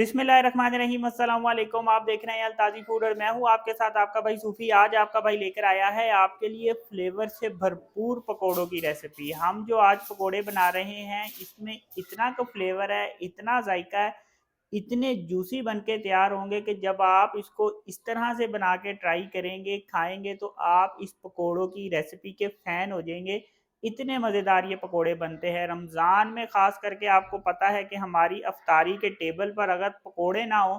बिस्मिल्लाहिर्रहमानिर्रहीम अस्सलाम वालेकुम। आप देख रहे हैं अल-ताज़ी फूड और मैं हूं आपके साथ आपका भाई सूफ़ी। आज आपका भाई लेकर आया है आपके लिए फ्लेवर से भरपूर पकोड़ों की रेसिपी। हम जो आज पकोड़े बना रहे हैं इसमें इतना तो फ्लेवर है, इतना जायका है, इतने जूसी बन के तैयार होंगे कि जब आप इसको इस तरह से बना के ट्राई करेंगे, खाएंगे तो आप इस पकोड़ों की रेसिपी के फ़ैन हो जाएंगे। इतने मज़ेदार ये पकोड़े बनते हैं रमज़ान में, ख़ास करके आपको पता है कि हमारी अफ्तारी के टेबल पर अगर पकोड़े ना हो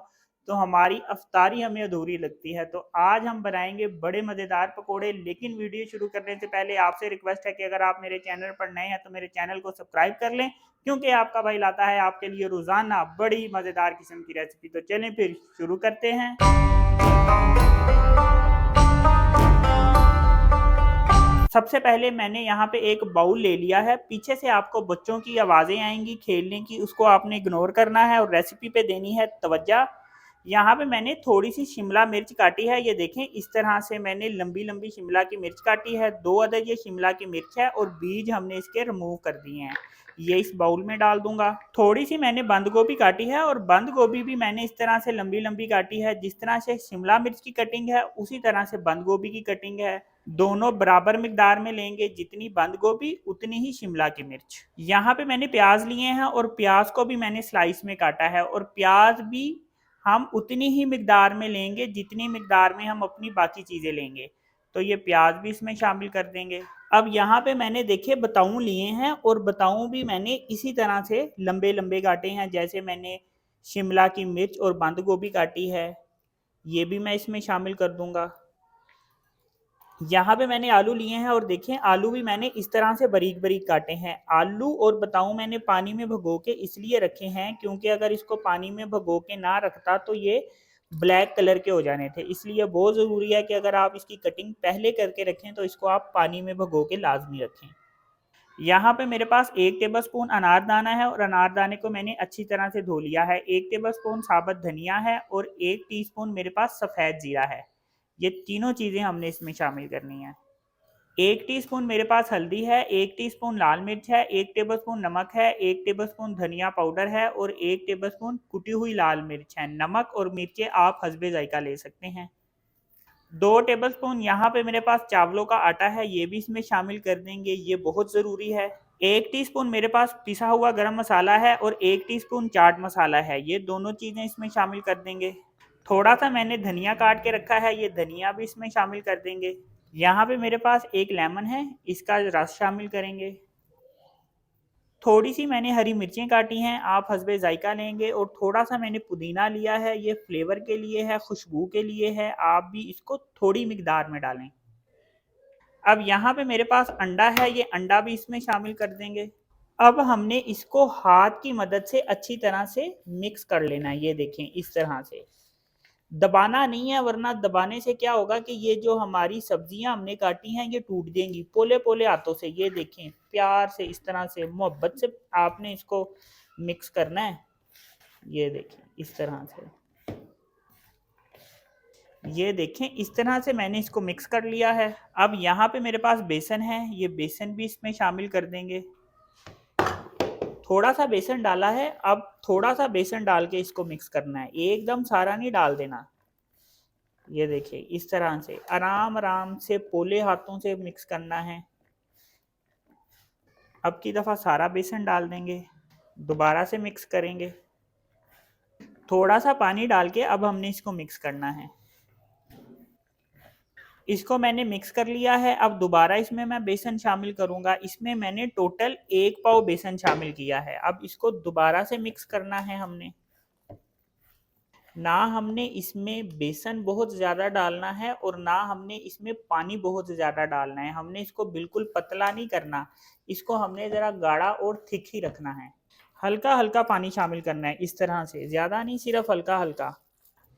तो हमारी अफ्तारी हमें अधूरी लगती है। तो आज हम बनाएंगे बड़े मज़ेदार पकोड़े। लेकिन वीडियो शुरू करने से पहले आपसे रिक्वेस्ट है कि अगर आप मेरे चैनल पर नए हैं तो मेरे चैनल को सब्सक्राइब कर लें, क्योंकि आपका भाई लाता है आपके लिए रोज़ाना बड़ी मज़ेदार किस्म की रेसिपी। तो चलें फिर शुरू करते हैं। सबसे पहले मैंने यहाँ पे एक बाउल ले लिया है। पीछे से आपको बच्चों की आवाज़ें आएंगी खेलने की, उसको आपने इग्नोर करना है और रेसिपी पे देनी है तवज्जो। यहाँ पे मैंने थोड़ी सी शिमला मिर्च काटी है, ये देखें इस तरह से मैंने लंबी लंबी शिमला की मिर्च काटी है। 2 अदद ये शिमला की मिर्च है और बीज हमने इसके रिमूव कर दिए हैं। ये इस बाउल में डाल दूंगा। थोड़ी सी मैंने बंद गोभी काटी है और बंद गोभी भी मैंने इस तरह से लंबी लंबी काटी है। जिस तरह से शिमला मिर्च की कटिंग है उसी तरह से बंद गोभी की कटिंग है। दोनों बराबर मिकदार में लेंगे, जितनी बंद गोभी उतनी ही शिमला की मिर्च। यहाँ पे मैंने प्याज लिए हैं और प्याज को भी मैंने स्लाइस में काटा है और प्याज भी हम उतनी ही मिकदार में लेंगे जितनी मिकदार में हम अपनी बाकी चीज़ें लेंगे। तो ये प्याज भी इसमें शामिल कर देंगे। अब यहाँ पे मैंने देखे बताऊँ लिए हैं और बताऊँ भी मैंने इसी तरह से लंबे लंबे काटे हैं, जैसे मैंने शिमला की मिर्च और बंद गोभी काटी है, ये भी मैं इसमें शामिल कर दूंगा। यहाँ पे मैंने आलू लिए हैं और देखें आलू भी मैंने इस तरह से बारीक बारीक काटे हैं। आलू और बताऊं मैंने पानी में भगो के इसलिए रखे हैं क्योंकि अगर इसको पानी में भगो के ना रखता तो ये ब्लैक कलर के हो जाने थे। इसलिए बहुत ज़रूरी है कि अगर आप इसकी कटिंग पहले करके रखें तो इसको आप पानी में भगो के लाजमी रखें। यहाँ पे मेरे पास 1 टेबल स्पून अनारदाना है और अनारदाने को मैंने अच्छी तरह से धो लिया है। 1 टेबल स्पून साबुत धनिया है और 1 टीस्पून मेरे पास सफ़ेद जीरा है। ये तीनों चीज़ें हमने इसमें शामिल करनी है। 1 टीस्पून मेरे पास हल्दी है, 1 टीस्पून लाल मिर्च है, 1 टेबलस्पून नमक है, 1 टेबलस्पून धनिया पाउडर है और 1 टेबलस्पून कुटी हुई लाल मिर्च है। नमक और मिर्चें आप हस्बे जायका ले सकते हैं। 2 टेबलस्पून यहाँ पे मेरे पास चावलों का आटा है, ये भी इसमें शामिल कर देंगे, ये बहुत ज़रूरी है। 1 टीस्पून मेरे पास पिसा हुआ गरम मसाला है और 1 टीस्पून चाट मसाला है, ये दोनों चीज़ें इसमें शामिल कर देंगे। थोड़ा सा मैंने धनिया काट के रखा है, ये धनिया भी इसमें शामिल कर देंगे। यहाँ पे मेरे पास एक लेमन है, इसका रस शामिल करेंगे। थोड़ी सी मैंने हरी मिर्चें काटी हैं, आप हस्बे जायका लेंगे। और थोड़ा सा मैंने पुदीना लिया है, ये फ्लेवर के लिए है, खुशबू के लिए है, आप भी इसको थोड़ी मिकदार में डालें। अब यहाँ पे मेरे पास अंडा है, ये अंडा भी इसमें शामिल कर देंगे। अब हमने इसको हाथ की मदद से अच्छी तरह से मिक्स कर लेना है, ये देखें इस तरह से। दबाना नहीं है, वरना दबाने से क्या होगा कि ये जो हमारी सब्जियां हमने काटी हैं ये टूट जाएंगी पोले पोले हाथों से। ये देखें प्यार से इस तरह से मोहब्बत से आपने इसको मिक्स करना है। ये देखें इस तरह से, ये देखें इस तरह से मैंने इसको मिक्स कर लिया है। अब यहाँ पे मेरे पास बेसन है, ये बेसन भी इसमें शामिल कर देंगे। थोड़ा सा बेसन डाला है, अब थोड़ा सा बेसन डाल के इसको मिक्स करना है, एकदम सारा नहीं डाल देना। ये देखिए इस तरह से आराम आराम से पोले हाथों से मिक्स करना है। अब की दफ़ा सारा बेसन डाल देंगे, दोबारा से मिक्स करेंगे। थोड़ा सा पानी डाल के अब हमने इसको मिक्स करना है। इसको मैंने मिक्स कर लिया है। अब दोबारा इसमें मैं बेसन शामिल करूंगा। इसमें मैंने टोटल 1 पाव बेसन शामिल किया है। अब इसको दोबारा से मिक्स करना है हमने। ना हमने इसमें बेसन बहुत ज़्यादा डालना है और ना हमने इसमें पानी बहुत ज़्यादा डालना है। हमने इसको बिल्कुल पतला नहीं करना, इसको हमने ज़रा गाढ़ा और थिक ही रखना है। हल्का हल्का पानी शामिल करना है इस तरह से, ज़्यादा नहीं, सिर्फ हल्का हल्का।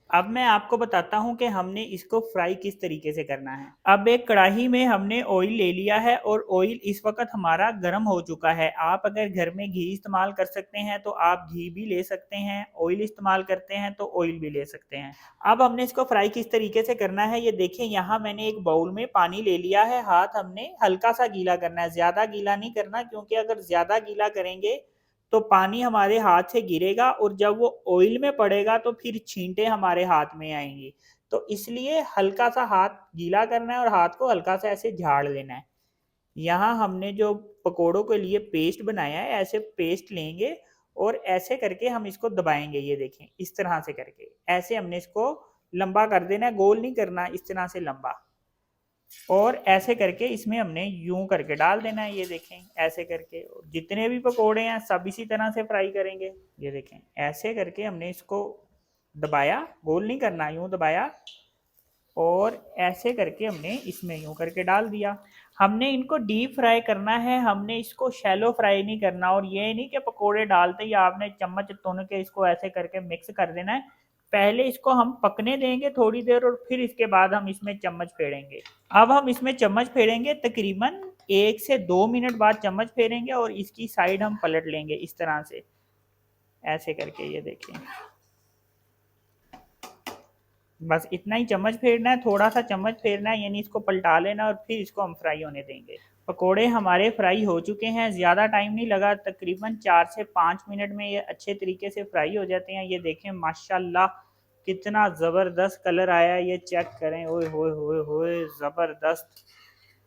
अब मैं आपको बताता हूँ कि हमने इसको फ्राई किस तरीके से करना है। अब एक कढ़ाई में हमने ऑयल ले लिया है और ऑयल इस वक्त हमारा गर्म हो चुका है। आप अगर घर में घी इस्तेमाल कर सकते हैं तो आप घी भी ले सकते हैं, ऑयल इस्तेमाल करते हैं तो ऑयल भी ले सकते हैं। अब हमने इसको फ्राई किस तरीके से करना है, ये देखें। यहाँ मैंने एक बाउल में पानी ले लिया है, हाथ हमने हल्का सा गीला करना है, ज़्यादा गीला नहीं करना, क्योंकि अगर ज़्यादा गीला करेंगे तो पानी हमारे हाथ से गिरेगा और जब वो ऑयल में पड़ेगा तो फिर छींटे हमारे हाथ में आएंगी। तो इसलिए हल्का सा हाथ गीला करना है और हाथ को हल्का सा ऐसे झाड़ लेना है। यहाँ हमने जो पकोड़ों के लिए पेस्ट बनाया है, ऐसे पेस्ट लेंगे और ऐसे करके हम इसको दबाएंगे। ये देखें, इस तरह से करके ऐसे हमने इसको लंबा कर देना है, गोल नहीं करना, इस तरह से लंबा। और ऐसे करके इसमें हमने यूं करके डाल देना है। ये देखें, ऐसे करके जितने भी पकोड़े हैं सब इसी तरह से फ्राई करेंगे। ये देखें, ऐसे करके हमने इसको दबाया, गोल नहीं करना, यूं दबाया और ऐसे करके हमने इसमें यूं करके डाल दिया। हमने इनको डीप फ्राई करना है, हमने इसको शैलो फ्राई नहीं करना। और ये नहीं कि पकोड़े डालते ही आपने चम्मच तोड़ के इसको ऐसे करके मिक्स कर देना है। पहले इसको हम पकने देंगे थोड़ी देर और फिर इसके बाद हम इसमें चम्मच फेरेंगे। अब हम इसमें चम्मच फेरेंगे, तकरीबन 1 से 2 मिनट बाद चम्मच फेरेंगे और इसकी साइड हम पलट लेंगे इस तरह से, ऐसे करके। ये देखिए, बस इतना ही चम्मच फेरना है, थोड़ा सा चम्मच फेरना है, यानी इसको पलटा लेना और फिर इसको हम फ्राई होने देंगे। पकोड़े हमारे फ्राई हो चुके हैं, ज़्यादा टाइम नहीं लगा, तकरीबन 4 से 5 मिनट में ये अच्छे तरीके से फ्राई हो जाते हैं। ये देखें माशाल्लाह कितना ज़बरदस्त कलर आया है, ये चेक करें। ओए होए होए होए, ज़बरदस्त।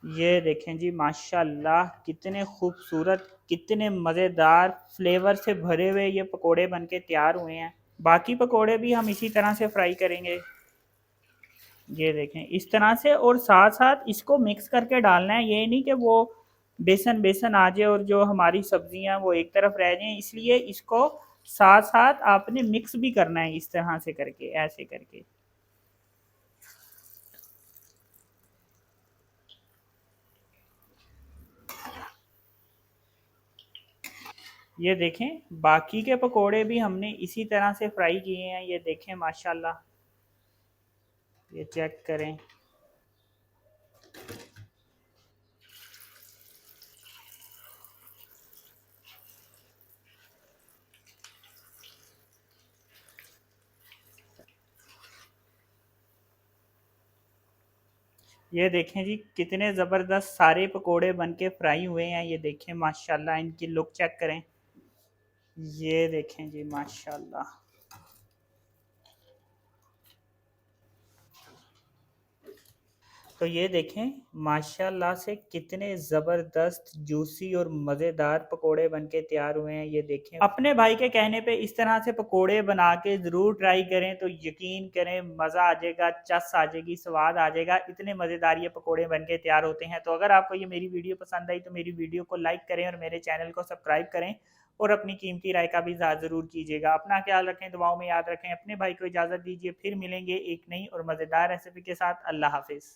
ये देखें जी माशाल्लाह कितने खूबसूरत, कितने मज़ेदार फ्लेवर से भरे हुए ये पकोड़े बनके तैयार हुए हैं। बाकी पकोड़े भी हम इसी तरह से फ्राई करेंगे। ये देखें इस तरह से, और साथ साथ इसको मिक्स करके डालना है। ये नहीं कि वो बेसन बेसन आ जाए और जो हमारी सब्जियां वो एक तरफ रह जाएं, इसलिए इसको साथ साथ आपने मिक्स भी करना है इस तरह से करके, ऐसे करके। ये देखें बाकी के पकोड़े भी हमने इसी तरह से फ्राई किए हैं। ये देखें माशाल्लाह, ये चेक करें। ये देखें जी कितने ज़बरदस्त सारे पकोड़े बनके फ्राई हुए हैं। ये देखें माशाल्लाह, इनकी लुक चेक करें। ये देखें जी माशाल्लाह। तो ये देखें माशाल्लाह से कितने ज़बरदस्त जूसी और मज़ेदार पकोड़े बनके तैयार हुए हैं। ये देखें, अपने भाई के कहने पे इस तरह से पकोड़े बना के ज़रूर ट्राई करें, तो यकीन करें मज़ा आ जाएगा, चस आ जाएगी, स्वाद आ जाएगा। इतने मज़ेदार ये पकोड़े बनके तैयार होते हैं। तो अगर आपको ये मेरी वीडियो पसंद आई तो मेरी वीडियो को लाइक करें और मेरे चैनल को सब्सक्राइब करें और अपनी कीमती राय का भी इज़हार ज़रूर कीजिएगा। अपना ख्याल रखें, दुआओं में याद रखें। अपने भाई को इजाज़त दीजिए, फिर मिलेंगे एक नई और मज़ेदार रेसिपी के साथ। अल्लाह हाफिज़।